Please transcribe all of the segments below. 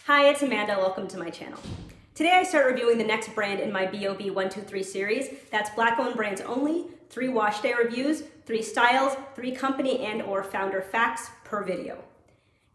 Hi, it's Amanda. Welcome to my channel. Today I start reviewing the next brand in my BoB123 series. That's Black-owned brands only, 3 wash day reviews, 3 styles, 3 company and or founder facts per video.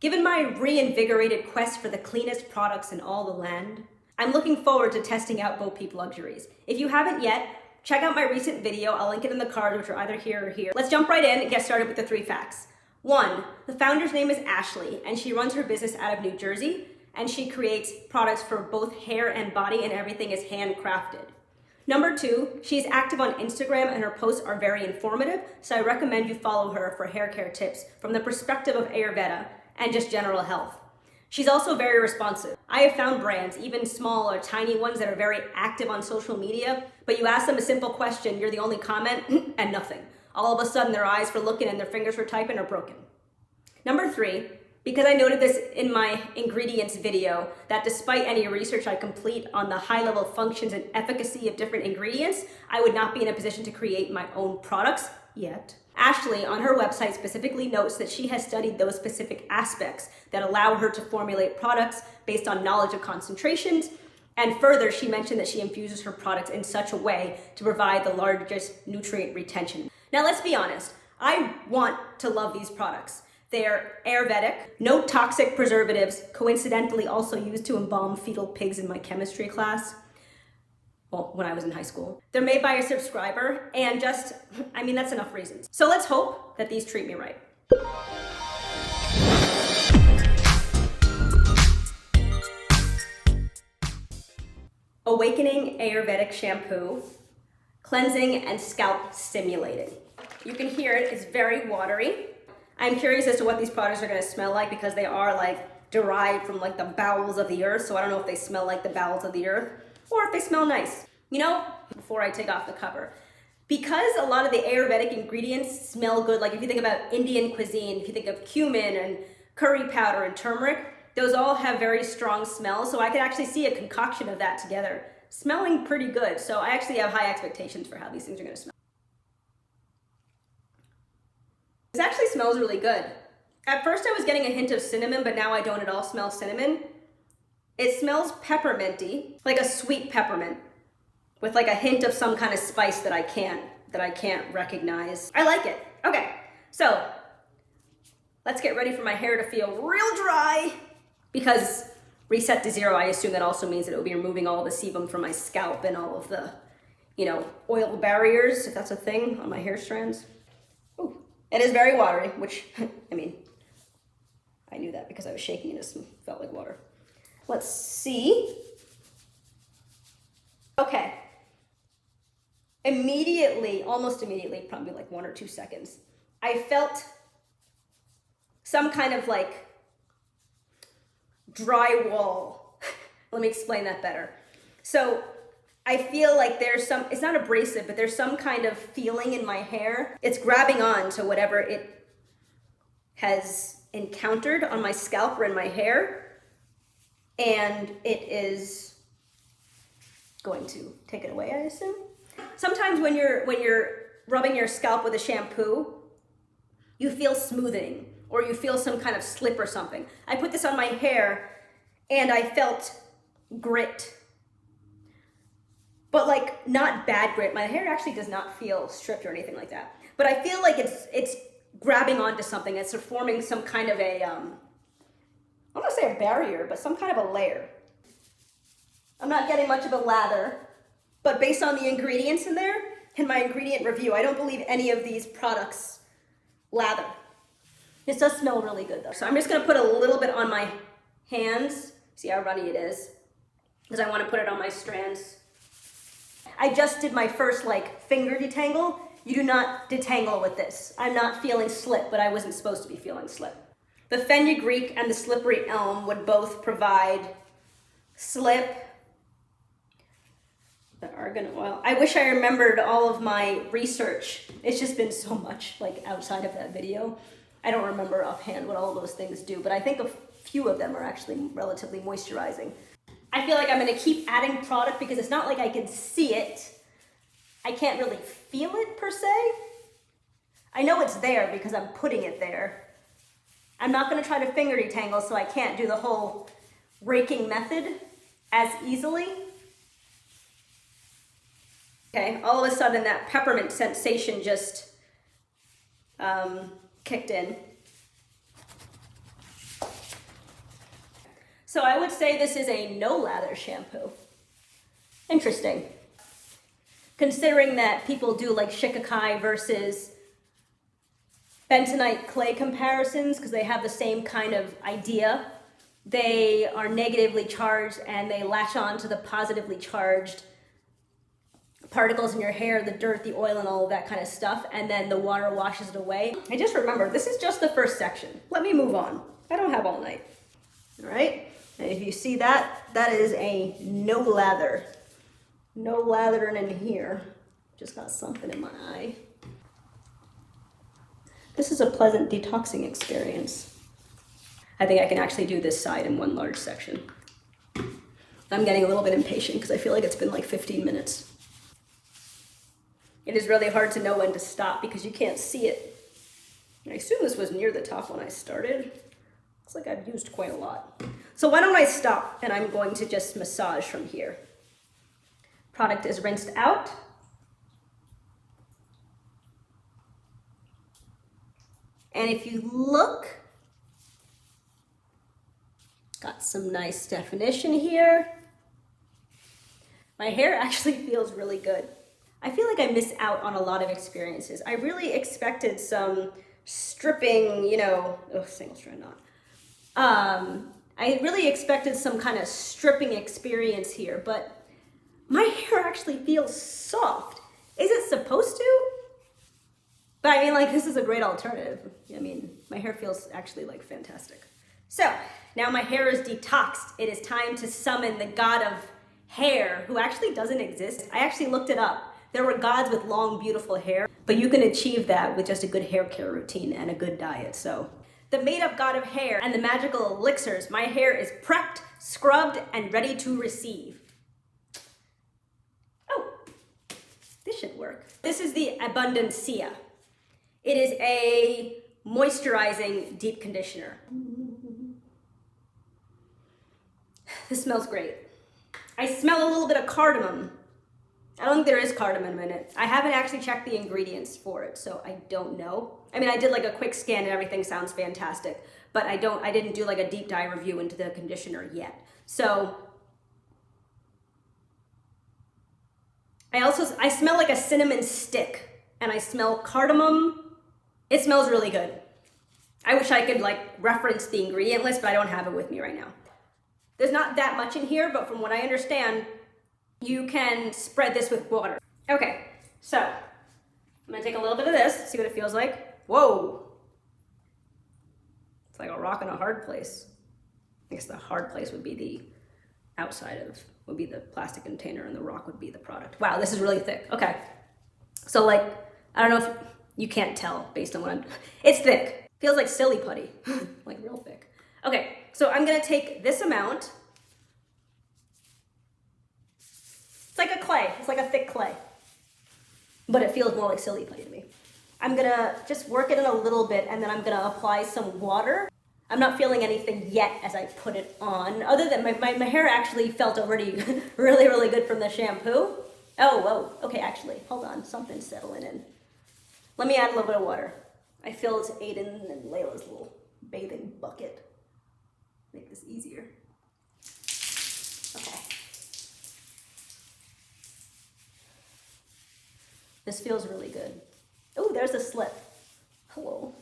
Given my reinvigorated quest for the cleanest products in all the land, I'm looking forward to testing out Beau Peep Luxuries. If you haven't yet, check out my recent video. I'll link it in the card, which are either here or here. Let's jump right in and get started with the 3 facts. 1, the founder's name is Ashley, and she runs her business out of New Jersey, and she creates products for both hair and body, and everything is handcrafted. Number 2, she's active on Instagram and her posts are very informative, so I recommend you follow her for hair care tips from the perspective of Ayurveda and just general health. She's also very responsive. I have found brands, even small or tiny ones, that are very active on social media, but you ask them a simple question, you're the only comment, and nothing. All of a sudden their eyes for looking and their fingers for typing are broken. Number 3, because I noted this in my ingredients video, that despite any research I complete on the high-level functions and efficacy of different ingredients, I would not be in a position to create my own products yet. Ashley, on her website, specifically notes that she has studied those specific aspects that allow her to formulate products based on knowledge of concentrations, and further, she mentioned that she infuses her products in such a way to provide the largest nutrient retention. Now, let's be honest, I want to love these products. They're Ayurvedic, no toxic preservatives, coincidentally also used to embalm fetal pigs in my chemistry class. Well, when I was in high school. They're made by a subscriber, and that's enough reasons. So let's hope that these treat me right. Awakening Ayurvedic Shampoo, cleansing and scalp stimulating. You can hear it, it's very watery. I'm curious as to what these products are gonna smell like because they are derived from the bowels of the earth, so I don't know if they smell like the bowels of the earth or if they smell nice. You know, before I take off the cover, because a lot of the Ayurvedic ingredients smell good, like if you think about Indian cuisine, if you think of cumin and curry powder and turmeric, those all have very strong smells, so I could actually see a concoction of that together, smelling pretty good. So I actually have high expectations for how these things are gonna smell. This actually smells really good. At first I was getting a hint of cinnamon, but now I don't at all smell cinnamon. It smells pepperminty, like a sweet peppermint, with a hint of some kind of spice that I can't recognize. I like it. Okay, so let's get ready for my hair to feel real dry, because reset to 0, I assume that also means that it will be removing all the sebum from my scalp and all of the, oil barriers, if that's a thing, on my hair strands. Ooh. It is very watery, which, I knew that because I was shaking and it felt like water. Let's see. Okay. Immediately, almost immediately, probably 1 or 2 seconds, I felt some kind of drywall. Let me explain that better. So I feel like there's it's not abrasive, but there's some kind of feeling in my hair. It's grabbing on to whatever it has encountered on my scalp or in my hair, and it is going to take it away, I assume. Sometimes when you're rubbing your scalp with a shampoo, you feel smoothing or you feel some kind of slip or something. I put this on my hair and I felt grit. But not bad grit. My hair actually does not feel stripped or anything like that. But I feel like it's grabbing onto something. It's forming some kind of a, I don't want to say a barrier, but some kind of a layer. I'm not getting much of a lather, but based on the ingredients in there, in my ingredient review, I don't believe any of these products lather. This does smell really good though. So I'm just gonna put a little bit on my hands. See how runny it is? Because I want to put it on my strands. I just did my first finger detangle. You do not detangle with this. I'm not feeling slip, but I wasn't supposed to be feeling slip. The Fenugreek and the slippery elm would both provide slip. The argan oil. I wish I remembered all of my research. It's just been so much outside of that video. I don't remember offhand what all of those things do, but I think a few of them are actually relatively moisturizing. I feel like I'm gonna keep adding product because it's not like I can see it. I can't really feel it per se. I know it's there because I'm putting it there. I'm not gonna try to finger detangle, so I can't do the whole raking method as easily. Okay, all of a sudden that peppermint sensation just kicked in. So I would say this is a no lather shampoo. Interesting. Considering that people do like Shikakai versus bentonite clay comparisons because they have the same kind of idea. They are negatively charged and they latch on to the positively charged particles in your hair, the dirt, the oil, and all of that kind of stuff, and then the water washes it away. I just remembered, this is just the first section. Let me move on. I don't have all night. All right? And if you see that, that is a no lather. No lathering in here. Just got something in my eye. This is a pleasant detoxing experience. I think I can actually do this side in one large section. I'm getting a little bit impatient because I feel like it's been like 15 minutes. It is really hard to know when to stop because you can't see it. I assume this was near the top when I started. Looks like I've used quite a lot. So why don't I stop and I'm going to just massage from here. Product is rinsed out. And if you look, got some nice definition here. My hair actually feels really good. I feel like I miss out on a lot of experiences. I really expected some stripping, you know, oh, single strand knot. I really expected some kind of stripping experience here, but my hair actually feels soft. Is it supposed to? But I mean, like, this is a great alternative. I mean, my hair feels actually like fantastic. So now my hair is detoxed. It is time to summon the god of hair, who actually doesn't exist. I actually looked it up. There were gods with long, beautiful hair, but you can achieve that with just a good hair care routine and a good diet, so. The made-up god of hair and the magical elixirs, my hair is prepped, scrubbed, and ready to receive. Oh, this should work. This is the Abundancia. It is a moisturizing deep conditioner. This smells great. I smell a little bit of cardamom. I don't think there is cardamom in it. I haven't actually checked the ingredients for it, so I don't know. I mean, I did like a quick scan and everything sounds fantastic, but I didn't do like a deep dive review into the conditioner yet. So, I smell like a cinnamon stick, and I smell cardamom. It smells really good. I wish I could like reference the ingredient list, but I don't have it with me right now. There's not that much in here, but from what I understand, you can spread this with water. Okay, so I'm gonna take a little bit of this, see what it feels like. Whoa. It's like a rock in a hard place. I guess the hard place would be the outside of, would be the plastic container and the rock would be the product. Wow, this is really thick. Okay. So like, I don't know if you can't tell based on what it's thick. Feels like silly putty, like real thick. Okay, so I'm gonna take this amount. It's like a clay, it's like a thick clay, but it feels more like silly putty to me. I'm gonna just work it in a little bit and then I'm gonna apply some water. I'm not feeling anything yet as I put it on, other than my hair actually felt already really, really good from the shampoo. Oh, whoa, okay, actually, hold on, something's settling in. Let me add a little bit of water. I feel it's Aiden and Layla's little bathing bucket. Make this easier. Okay. This feels really good. Oh, there's a slip. Hello.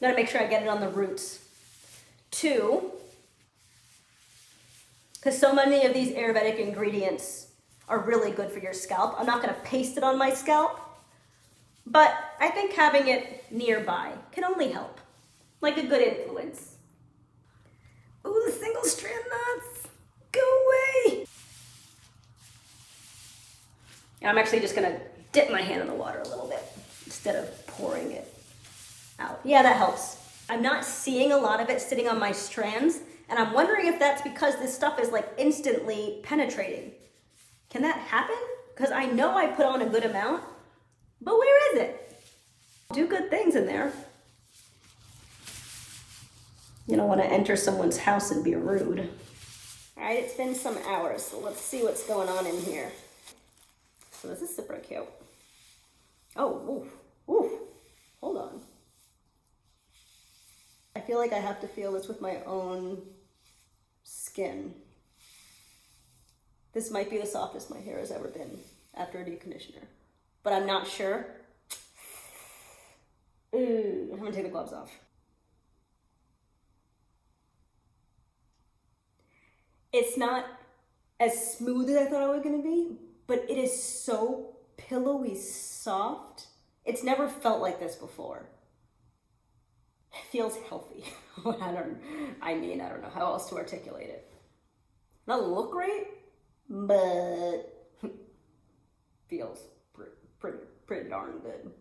Gotta make sure I get it on the roots. 2, because so many of these Ayurvedic ingredients are really good for your scalp. I'm not gonna paste it on my scalp, but I think having it nearby can only help, like a good influence. Ooh, the single strand knots, go away. And I'm actually just gonna dip my hand in the water a little bit instead of pouring it out. Yeah, that helps. I'm not seeing a lot of it sitting on my strands, and I'm wondering if that's because this stuff is like instantly penetrating. Can that happen? Because I know I put on a good amount, but where is it? Do good things in there. You don't want to enter someone's house and be rude. right, it's been some hours, so let's see what's going on in here. So this is super cute. Oh, ooh, ooh, hold on. I feel like I have to feel this with my own skin. This might be the softest my hair has ever been after a deep conditioner, but I'm not sure. Ooh, I'm gonna take the gloves off. It's not as smooth as I thought it was gonna be, but it is so pillowy soft. It's never felt like this before. It feels healthy. I don't know how else to articulate it. Doesn't look great, but feels pretty darn good.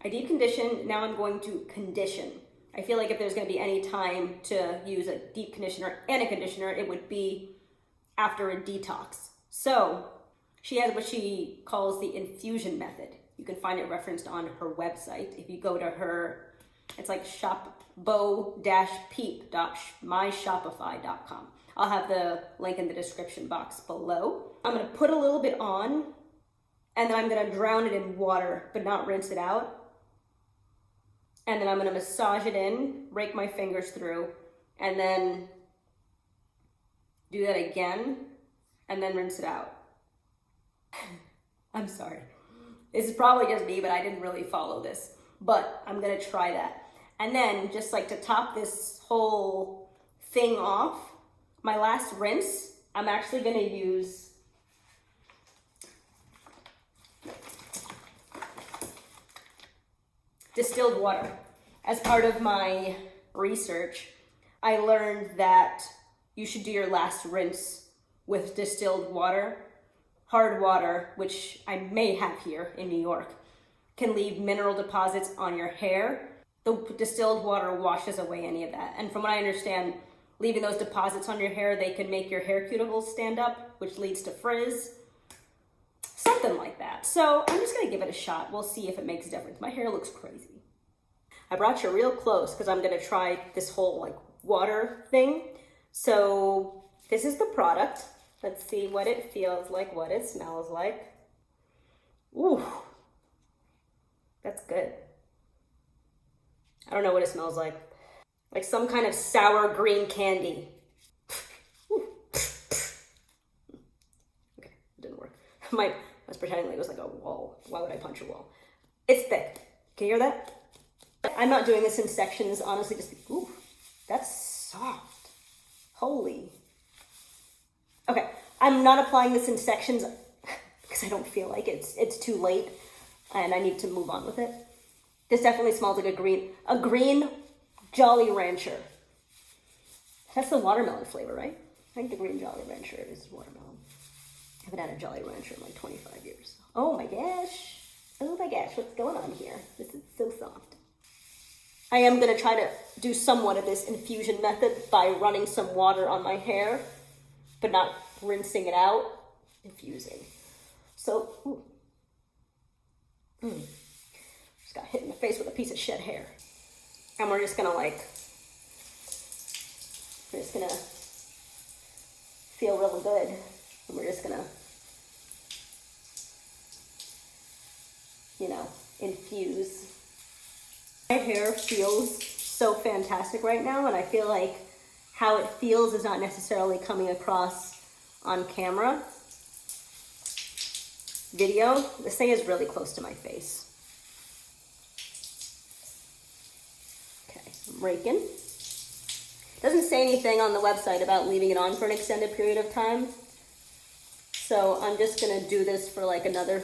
I deep conditioned, now I'm going to condition. I feel like if there's gonna be any time to use a deep conditioner and a conditioner, it would be after a detox. So she has what she calls the infusion method. You can find it referenced on her website. If you go to her, it's like beau-peep.myshopify.com. I'll have the link in the description box below. I'm gonna put a little bit on, and then I'm gonna drown it in water, but not rinse it out. And then I'm gonna massage it in, rake my fingers through, and then do that again, and then rinse it out. I'm sorry. This is probably just me, but I didn't really follow this. But I'm gonna try that. And then just like to top this whole thing off, my last rinse, I'm actually gonna use distilled water. As part of my research, I learned that you should do your last rinse with distilled water. Hard water, which I may have here in New York, can leave mineral deposits on your hair. The distilled water washes away any of that. And from what I understand, leaving those deposits on your hair, they can make your hair cuticles stand up, which leads to frizz. Something like that. So I'm just gonna give it a shot. We'll see if it makes a difference. My hair looks crazy. I brought you real close because I'm gonna try this whole like water thing. So this is the product. Let's see what it feels like, what it smells like. Ooh, that's good. I don't know what it smells like. Like some kind of sour green candy. Okay, it didn't work. I was pretending like it was like a wall. Why would I punch a wall? It's thick. Can you hear that? I'm not doing this in sections, honestly, just, ooh, that's soft. Holy. Okay, I'm not applying this in sections because I don't feel like it's too late and I need to move on with it. This definitely smells like a green Jolly Rancher. That's the watermelon flavor, right? I think the green Jolly Rancher is watermelon. I haven't had a Jolly Rancher in like 25 years. Oh my gosh. Oh my gosh, what's going on here? This is so soft. I am gonna try to do somewhat of this infusion method by running some water on my hair, but not rinsing it out, infusing. So, ooh. Just got hit in the face with a piece of shed hair. And we're just gonna feel really good. And we're just gonna, infuse. My hair feels so fantastic right now, and I feel like how it feels is not necessarily coming across on camera. Video, this thing is really close to my face. Okay, I'm raking. It doesn't say anything on the website about leaving it on for an extended period of time. So I'm just gonna do this for like another,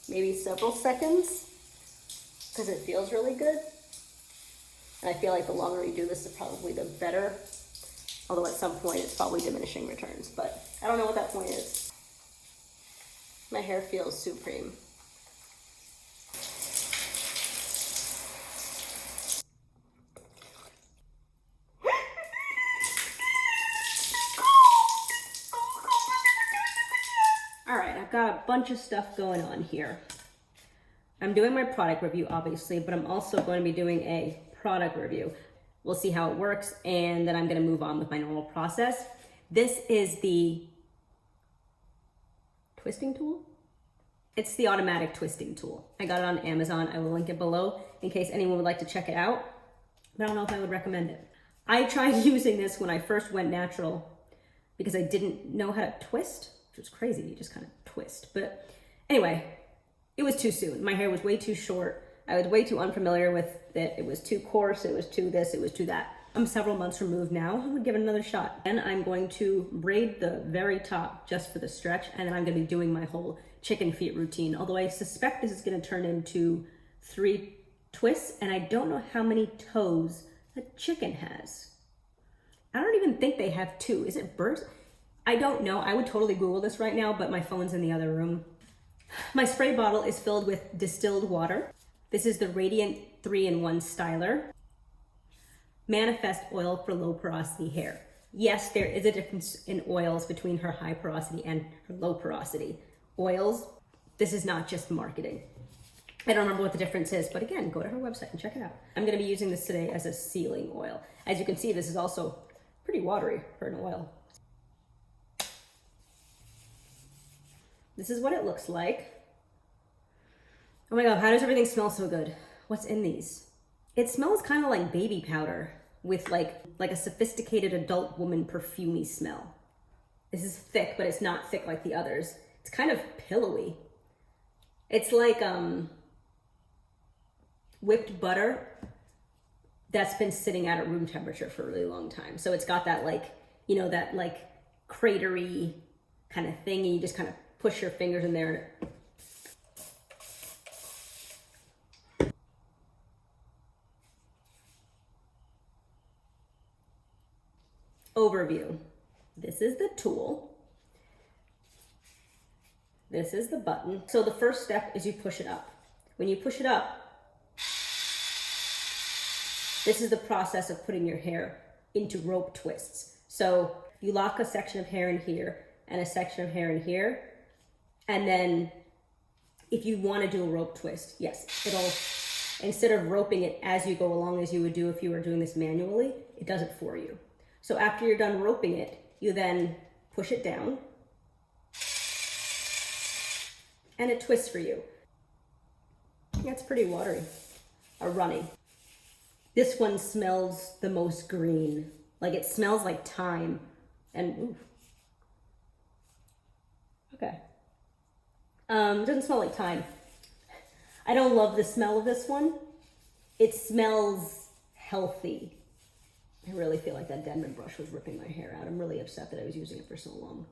maybe several seconds, because it feels really good. And I feel like the longer you do this, probably the better. Although at some point it's probably diminishing returns, but I don't know what that point is. My hair feels supreme. All right, I've got a bunch of stuff going on here. I'm doing my product review, obviously, but I'm also going to be doing a product review. We'll see how it works, and then I'm gonna move on with my normal process. This is the twisting tool. It's the automatic twisting tool. I got it on Amazon. I will link it below in case anyone would like to check it out, but I don't know if I would recommend it. I tried using this when I first went natural because I didn't know how to twist, which was crazy. You just kind of twist. But anyway, it was too soon. My hair was way too short. I was way too unfamiliar with it. It was too coarse. It was too this. It was too that. I'm several months removed now. I'm gonna give it another shot. And I'm going to braid the very top just for the stretch. And then I'm gonna be doing my whole chicken feet routine. Although I suspect this is gonna turn into 3 twists. And I don't know how many toes a chicken has. I don't even think they have 2. Is it birds? I don't know. I would totally Google this right now, but my phone's in the other room. My spray bottle is filled with distilled water. This is the Radiant 3-in-1 Styler. Manifest oil for low porosity hair. Yes, there is a difference in oils between her high porosity and her low porosity. Oils, this is not just marketing. I don't remember what the difference is, but again, go to her website and check it out. I'm gonna be using this today as a sealing oil. As you can see, this is also pretty watery for an oil. This is what it looks like. Oh my God, how does everything smell so good? What's in these? It smells kind of like baby powder with like a sophisticated adult woman perfumey smell. This is thick, but it's not thick like the others. It's kind of pillowy. It's like whipped butter that's been sitting at room temperature for a really long time. So it's got that like, you know, that like cratery kind of thing, and you just kind of push your fingers in there. Overview. This is the tool. This is the button. So the first step is you push it up. When you push it up, this is the process of putting your hair into rope twists. So you lock a section of hair in here and a section of hair in here. And then if you want to do a rope twist, yes, it'll, instead of roping it as you go along as you would do if you were doing this manually, it does it for you. So after you're done roping it, you then push it down and it twists for you. That's pretty watery, or runny. This one smells the most green. Like it smells like thyme and ooh. Okay. It doesn't smell like thyme. I don't love the smell of this one. It smells healthy. I really feel like that Denman brush was ripping my hair out. I'm really upset that I was using it for so long.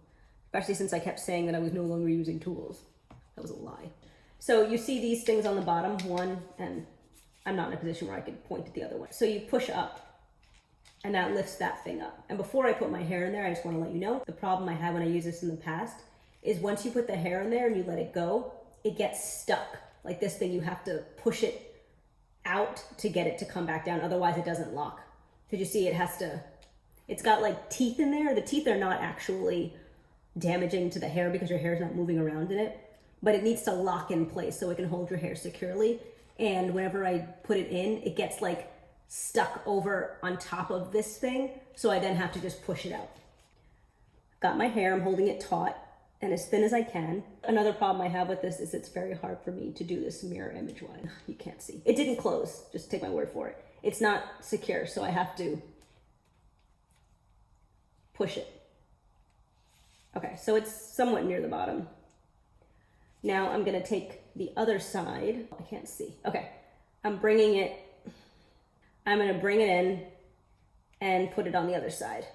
Especially since I kept saying that I was no longer using tools. That was a lie. So you see these things on the bottom, one, and I'm not in a position where I could point at the other one. So you push up and that lifts that thing up. And before I put my hair in there, I just want to let you know, the problem I had when I used this in the past is once you put the hair in there and you let it go, it gets stuck. Like this thing, you have to push it out to get it to come back down. Otherwise it doesn't lock. Because you see it's got like teeth in there. The teeth are not actually damaging to the hair because your hair is not moving around in it, but it needs to lock in place so it can hold your hair securely. And whenever I put it in, it gets like stuck over on top of this thing. So I then have to just push it out. Got my hair, I'm holding it taut and as thin as I can. Another problem I have with this is it's very hard for me to do this mirror image wise. You can't see. It didn't close, just take my word for it. It's not secure, so I have to push it. Okay, so it's somewhat near the bottom. Now I'm gonna take the other side. I can't see. Okay, I'm gonna bring it in and put it on the other side.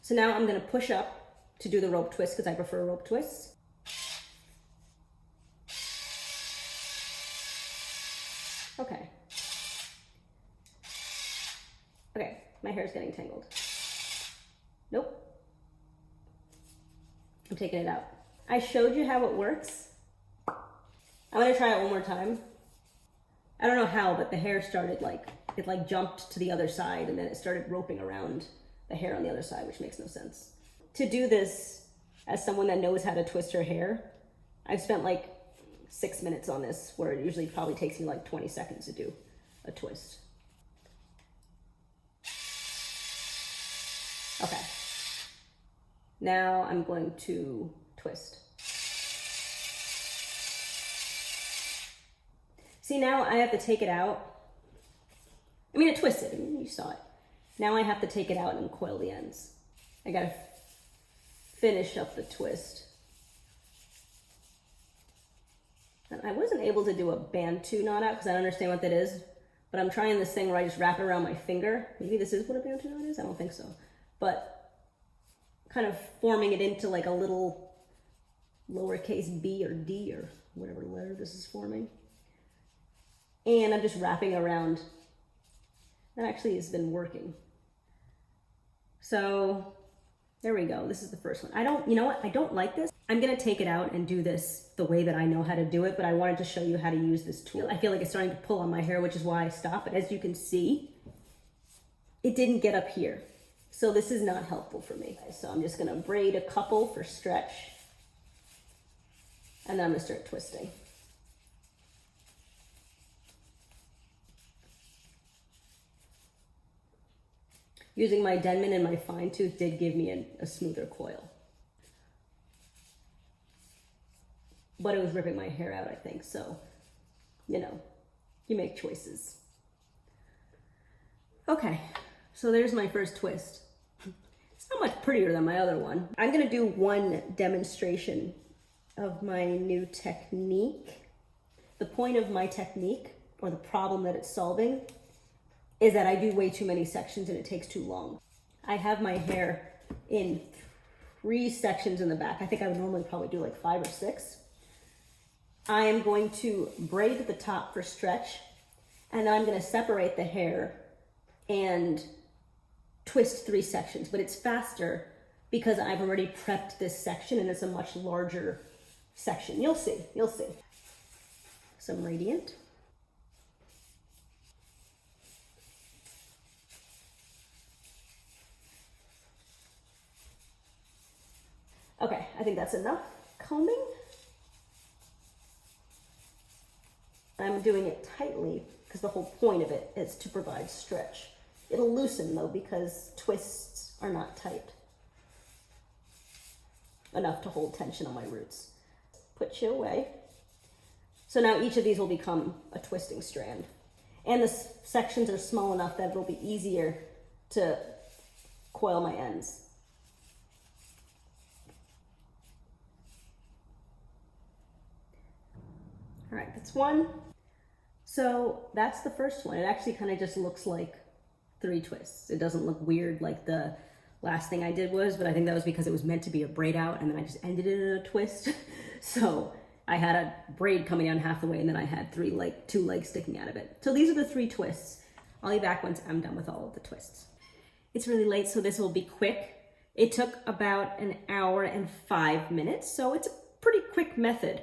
So now I'm gonna push up to do the rope twist because I prefer rope twists. Okay. Okay, my hair is getting tangled. Nope. I'm taking it out. I showed you how it works. I'm gonna try it one more time. I don't know how, but the hair started it jumped to the other side and then it started roping around the hair on the other side, which makes no sense. To do this, as someone that knows how to twist her hair, I've spent like 6 minutes on this, where it usually probably takes me like 20 seconds to do a twist. Okay. Now I'm going to twist. See, now I have to take it out. I mean, it twisted, I mean, you saw it. Now I have to take it out and coil the ends. I gotta finish up the twist. And I wasn't able to do a Bantu knot out because I don't understand what that is, but I'm trying this thing where I just wrap it around my finger. Maybe this is what a Bantu knot is, I don't think so. But kind of forming it into like a little lowercase b or d or whatever letter this is forming. And I'm just wrapping around. That actually has been working. So there we go. This is the first one. You know what? I don't like this. I'm gonna take it out and do this the way that I know how to do it, but I wanted to show you how to use this tool. I feel like it's starting to pull on my hair, which is why I stopped. But as you can see, it didn't get up here. So this is not helpful for me. So I'm just gonna braid a couple for stretch. And then I'm gonna start twisting. Using my Denman and my fine tooth did give me a smoother coil. But it was ripping my hair out, I think. So, you know, you make choices. Okay, so there's my first twist. It's not much prettier than my other one. I'm gonna do one demonstration of my new technique. The point of my technique, or the problem that it's solving, is that I do way too many sections and it takes too long. I have my hair in 3 sections in the back. I think I would normally probably do like 5 or 6. I am going to braid at the top for stretch, and then I'm gonna separate the hair and twist 3 sections, but it's faster because I've already prepped this section and it's a much larger section. You'll see, you'll see. Some Radiant. Okay, I think that's enough combing. I'm doing it tightly because the whole point of it is to provide stretch. It'll loosen though because twists are not tight enough to hold tension on my roots. Put you away. So now each of these will become a twisting strand. And the sections are small enough that it'll be easier to coil my ends. All right, that's one. So that's the first one. It actually kind of just looks like 3 twists. It doesn't look weird like the last thing I did was, but I think that was because it was meant to be a braid out and then I just ended it in a twist. So I had a braid coming down half the way and then I had 2 legs sticking out of it. So these are the 3 twists. I'll be back once I'm done with all of the twists. It's really late, so this will be quick. It took about an hour and 5 minutes, so it's a pretty quick method.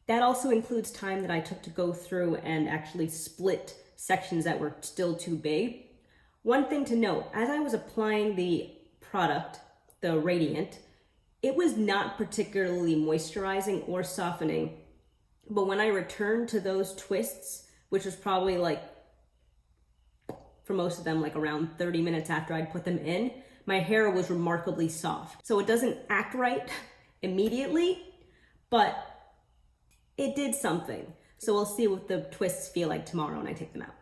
That also includes time that I took to go through and actually split sections that were still too big. One thing to note, as I was applying the product, the Radiant, it was not particularly moisturizing or softening. But when I returned to those twists, which was probably like, for most of them, like around 30 minutes after I'd put them in, my hair was remarkably soft. So it doesn't act right immediately, but it did something. So we'll see what the twists feel like tomorrow when I take them out.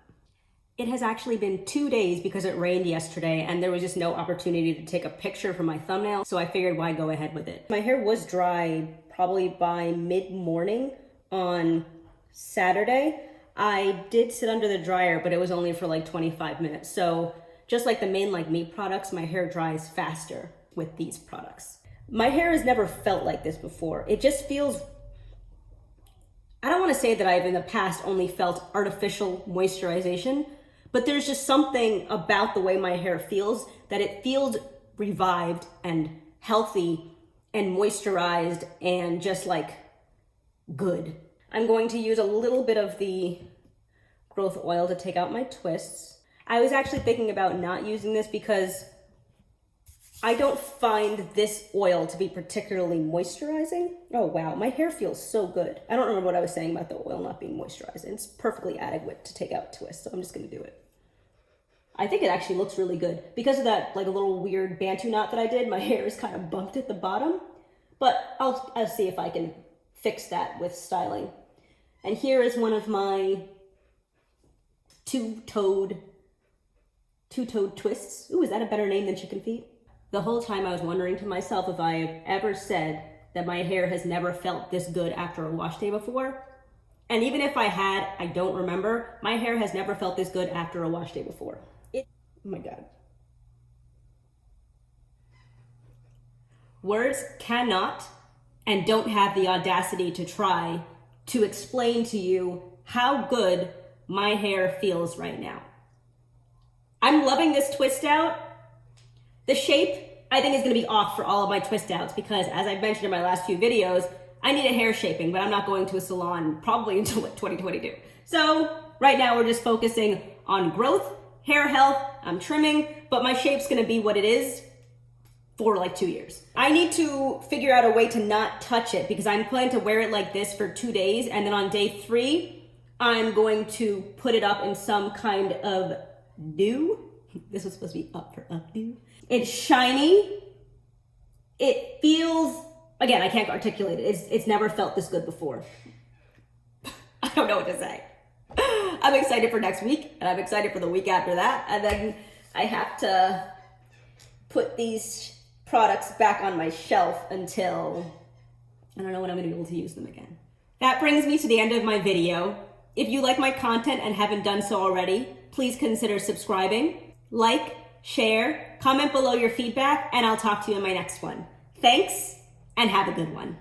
It has actually been 2 days because it rained yesterday and there was just no opportunity to take a picture for my thumbnail, so I figured why go ahead with it. My hair was dry probably by mid-morning on Saturday. I did sit under the dryer, but it was only for like 25 minutes. So just like the Mane Like Me products, my hair dries faster with these products. My hair has never felt like this before. It just feels, I don't want to say that I've in the past only felt artificial moisturization, but there's just something about the way my hair feels that it feels revived and healthy and moisturized and just like good. I'm going to use a little bit of the growth oil to take out my twists. I was actually thinking about not using this because I don't find this oil to be particularly moisturizing. Oh wow, my hair feels so good. I don't remember what I was saying about the oil not being moisturizing. It's perfectly adequate to take out twists, so I'm just gonna do it. I think it actually looks really good. Because of that like a little weird bantu knot that I did, my hair is kind of bumped at the bottom. But I'll see if I can fix that with styling. And here is one of my two-toed twists. Ooh, is that a better name than chicken feet? The whole time I was wondering to myself if I have ever said that my hair has never felt this good after a wash day before. And even if I had, I don't remember. My hair has never felt this good after a wash day before. Oh my God. Words cannot and don't have the audacity to try to explain to you how good my hair feels right now. I'm loving this twist out. The shape, I think, is gonna be off for all of my twist outs because, as I've mentioned in my last few videos, I need a hair shaping, but I'm not going to a salon probably until 2022. So right now we're just focusing on growth, hair health, I'm trimming, but my shape's gonna be what it is for like 2 years. I need to figure out a way to not touch it because I'm planning to wear it like this for 2 days, and then on day 3, I'm going to put it up in some kind of dew. This was supposed to be up for updo. It's shiny. It feels, again, I can't articulate it. It's never felt this good before. I don't know what to say. I'm excited for next week, and I'm excited for the week after that, and then I have to put these products back on my shelf until I don't know when I'm gonna be able to use them again. That brings me to the end of my video. If you like my content and haven't done so already, please consider subscribing, like, share, comment below your feedback, and I'll talk to you in my next one. Thanks, and have a good one.